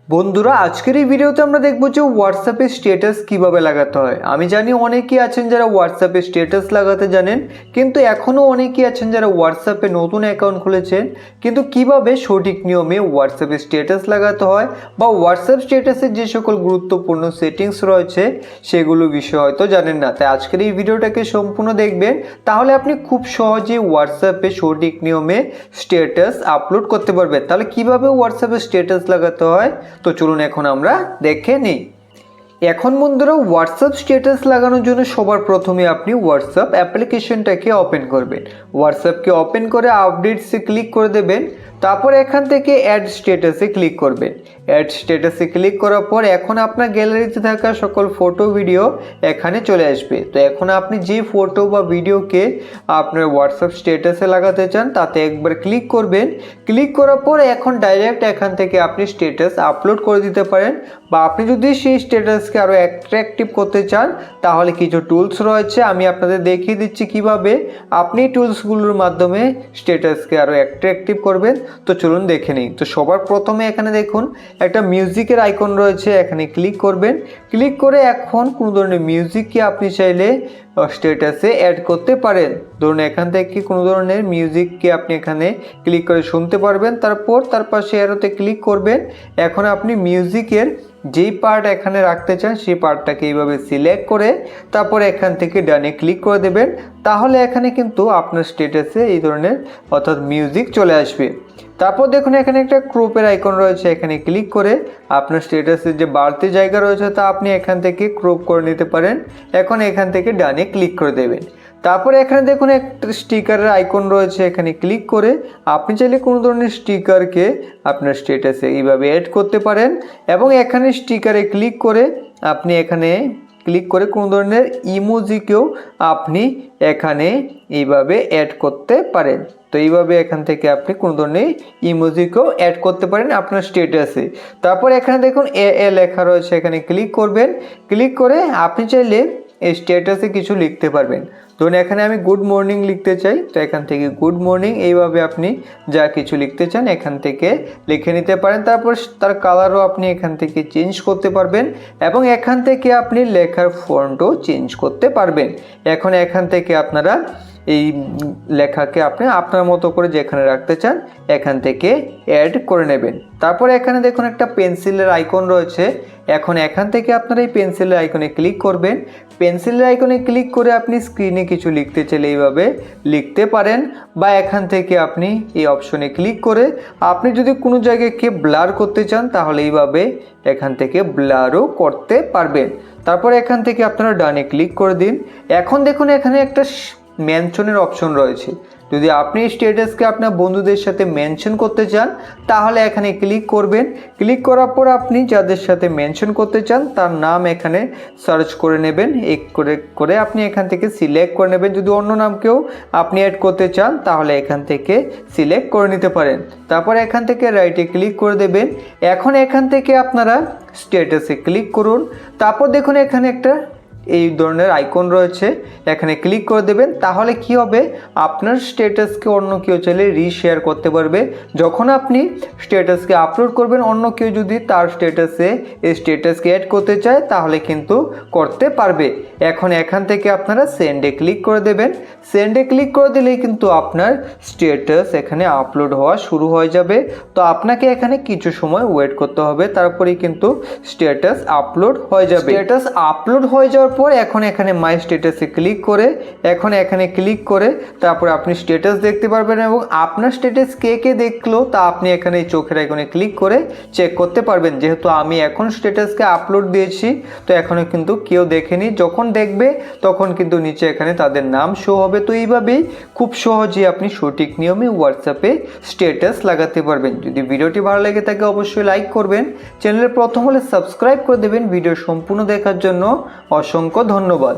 বন্ধুরা আজকের এই ভিডিওতে আমরা দেখব যে হোয়াটসঅ্যাপে স্ট্যাটাস কিভাবে লাগাতে হয়। আমি জানি অনেকেই আছেন যারা হোয়াটসঅ্যাপে স্ট্যাটাস লাগাতে জানেন, কিন্তু এখনও অনেকেই আছেন যারা হোয়াটসঅ্যাপে নতুন অ্যাকাউন্ট খুলেছেন কিন্তু কিভাবে সঠিক নিয়মে হোয়াটসঅ্যাপে স্ট্যাটাস লাগাতে হয় বা হোয়াটসঅ্যাপ স্ট্যাটাসের যে সকল গুরুত্বপূর্ণ সেটিংস রয়েছে সেগুলো বিষয়ে হয়তো জানেন না। তাই আজকের এই ভিডিওটাকে সম্পূর্ণ দেখবেন, তাহলে আপনি খুব সহজেই হোয়াটসঅ্যাপে সঠিক নিয়মে স্ট্যাটাস আপলোড করতে পারবেন। তাহলে কিভাবে হোয়াটসঅ্যাপে স্ট্যাটাস লাগাতে হয় তো চলুন এখন আমরা দেখে নিই। এখন বন্ধুরা হোয়াটসঅ্যাপ স্ট্যাটাস লাগানোর জন্য সবার প্রথমে আপনি হোয়াটসঅ্যাপ অ্যাপ্লিকেশনটাকে ওপেন করবেন। হোয়াটসঅ্যাপকে ওপেন করে আপডেটসে ক্লিক করে দেবেন। তারপর এখান থেকে অ্যাড স্ট্যাটাসে ক্লিক করবেন। অ্যাড স্ট্যাটাসে ক্লিক করার পর এখন আপনার গ্যালারিতে থাকা সকল ফটো ভিডিও এখানে চলে আসবে। তো এখন আপনি যে ফটো বা ভিডিওকে আপনার হোয়াটসঅ্যাপ স্ট্যাটাসে লাগাতে চান তাতে একবার ক্লিক করবেন। ক্লিক করার পর এখন ডাইরেক্ট এখান থেকে আপনি স্ট্যাটাস আপলোড করে দিতে পারেন, বা আপনি যদি সেই স্ট্যাটাসকে আরও অ্যাট্রাকটিভ করতে চান তাহলে কিছু টুলস রয়েছে, আমি আপনাদের দেখিয়ে দিচ্ছি কিভাবে আপনি টুলসগুলোর মাধ্যমে স্ট্যাটাসকে আরও অ্যাট্রাকটিভ করবেন। তো চলুন দেখে নিই। তো সবার প্রথমে এখানে দেখুন একটা মিউজিকের আইকন রয়েছে, এখানে ক্লিক করবেন। ক্লিক করে এখন কোনো ধরনের মিউজিককে আপনি চাইলে স্ট্যাটাসে অ্যাড করতে পারেন। ধরুন এখান থেকে কোনো ধরনের মিউজিককে আপনি এখানে ক্লিক করে শুনতে পারবেন। তারপর তার পাশে অ্যারোতে ক্লিক করবেন। এখন আপনি মিউজিকের যেই পার্ট এখানে রাখতে চান সেই পার্টটাকে এইভাবে সিলেক্ট করে তারপর এখান থেকে ডানে ক্লিক করে দেবেন। তাহলে এখানে কিন্তু আপনার স্ট্যাটাসে এই ধরনের অর্থাৎ মিউজিক চলে আসবে। তারপর দেখুন এখানে একটা ক্রপের আইকন রয়েছে, এখানে ক্লিক করে আপনার স্ট্যাটাসের যে বাড়তি জায়গা রয়েছে তা আপনি এখান থেকে ক্রপ করে নিতে পারেন। এখন এখান থেকে ডানে ক্লিক করে দেবেন। তারপরে এখানে দেখুন একটা স্টিকারের আইকন রয়েছে, এখানে ক্লিক করে আপনি চাইলে কোনো ধরনের স্টিকারকে আপনার স্ট্যাটাসে এইভাবে অ্যাড করতে পারেন। এবং এখানে স্টিকারে ক্লিক করে আপনি এখানে ক্লিক করে কোনো ধরনের ইমোজিকেও আপনি এখানে এইভাবে অ্যাড করতে পারেন। তো এইভাবে এখান থেকে আপনি কোনো ধরনের ইমোজিকেও অ্যাড করতে পারেন আপনার স্ট্যাটাসে। তারপর এখানে দেখুন এ লেখা রয়েছে, এখানে ক্লিক করবেন। ক্লিক করে আপনি চাইলে এই স্ট্যাটাসে কিছু লিখতে পারবেন। ধরুন এখানে আমি গুড মর্নিং লিখতে চাই, তো এখান থেকে গুড মর্নিং এইভাবে আপনি যা কিছু লিখতে চান এখান থেকে লিখে নিতে পারেন। তারপর তার কালারও আপনি এখান থেকে চেঞ্জ করতে পারবেন এবং এখান থেকে আপনি লেখার ফন্টও চেঞ্জ করতে পারবেন। এখন এখান থেকে আপনারা এই লেখাকে আপনি আপনার মতো করে যেখানে রাখতে চান এখান থেকে অ্যাড করে নেবেন। তারপর এখানে দেখুন একটা পেন্সিলের আইকন রয়েছে, এখন এখান থেকে আপনারা এই পেন্সিলের আইকনে ক্লিক করবেন। পেন্সিলের আইকনে ক্লিক করে আপনি স্ক্রিনে কিছু লিখতে চাইলে এইভাবে লিখতে পারেন, বা এখান থেকে আপনি এই অপশনে ক্লিক করে আপনি যদি কোনো জায়গাকে ব্লার করতে চান তাহলে এইভাবে এখান থেকে ব্লারও করতে পারবেন। তারপর এখান থেকে আপনারা ডানে ক্লিক করে দিন। এখন দেখুন এখানে একটা মেনশনের অপশন রয়েছে, যদি আপনি স্ট্যাটাসকে আপনার বন্ধুদের সাথে মেনশন করতে চান তাহলে এখানে ক্লিক করবেন। ক্লিক করার পর আপনি যাদের সাথে মেনশন করতে চান তার নাম এখানে সার্চ করে নেবেন, এক করে করে আপনি এখান থেকে সিলেক্ট করে নেবেন। যদি অন্য নামকেও আপনি অ্যাড করতে চান তাহলে এখান থেকে সিলেক্ট করে নিতে পারেন। তারপর এখান থেকে রাইটে ক্লিক করে দেবেন। এখন এখান থেকে আপনারা স্ট্যাটাসে ক্লিক করুন। তারপর দেখুন এখানে একটা এই ধরনের আইকন রয়েছে, এখানে ক্লিক করে দেবেন। তাহলে কি হবে, আপনার স্ট্যাটাসকে অন্য কেউ চাইলে রিশেয়ার করতে পারবে। যখন আপনি স্ট্যাটাসকে আপলোড করবেন অন্য কেউ যদি তার স্ট্যাটাসে এই স্ট্যাটাসকে অ্যাড করতে চায় তাহলে কিন্তু করতে পারবে। এখন এখান থেকে আপনারা সেন্ডে ক্লিক করে দেবেন। সেন্ডে ক্লিক করে দিলেই কিন্তু আপনার স্ট্যাটাস এখানে আপলোড হওয়া শুরু হয়ে যাবে। তো আপনাকে এখানে কিছু সময় ওয়েট করতে হবে, তারপরেই কিন্তু স্ট্যাটাস আপলোড হয়ে যাবে। স্ট্যাটাস আপলোড হয়ে যাওয়ার পর এখন এখানে মাই স্ট্যাটাসে ক্লিক করে এখন এখানে ক্লিক করে তারপর আপনি স্ট্যাটাস দেখতে পারবেন এবং আপনার স্ট্যাটাস কে কে দেখলো তা আপনি এখানে এই চোখের আইকনে ক্লিক করে চেক করতে পারবেন। যেহেতু আমি এখন স্ট্যাটাসকে আপলোড দিয়েছি তো এখনও কিন্তু কেউ দেখেনি, যখন দেখবে তখন কিন্তু নিচে এখানে তাদের নাম শো হবে। তো এইভাবেই খুব সহজেই আপনি সঠিক নিয়মে হোয়াটসঅ্যাপে স্ট্যাটাস লাগাতে পারবেন। যদি ভিডিওটি ভালো লেগে থাকে অবশ্যই লাইক করবেন, চ্যানেলের প্রথম হলে সাবস্ক্রাইব করে দেবেন। ভিডিও সম্পূর্ণ দেখার জন্য অসংখ্য ধন্যবাদ।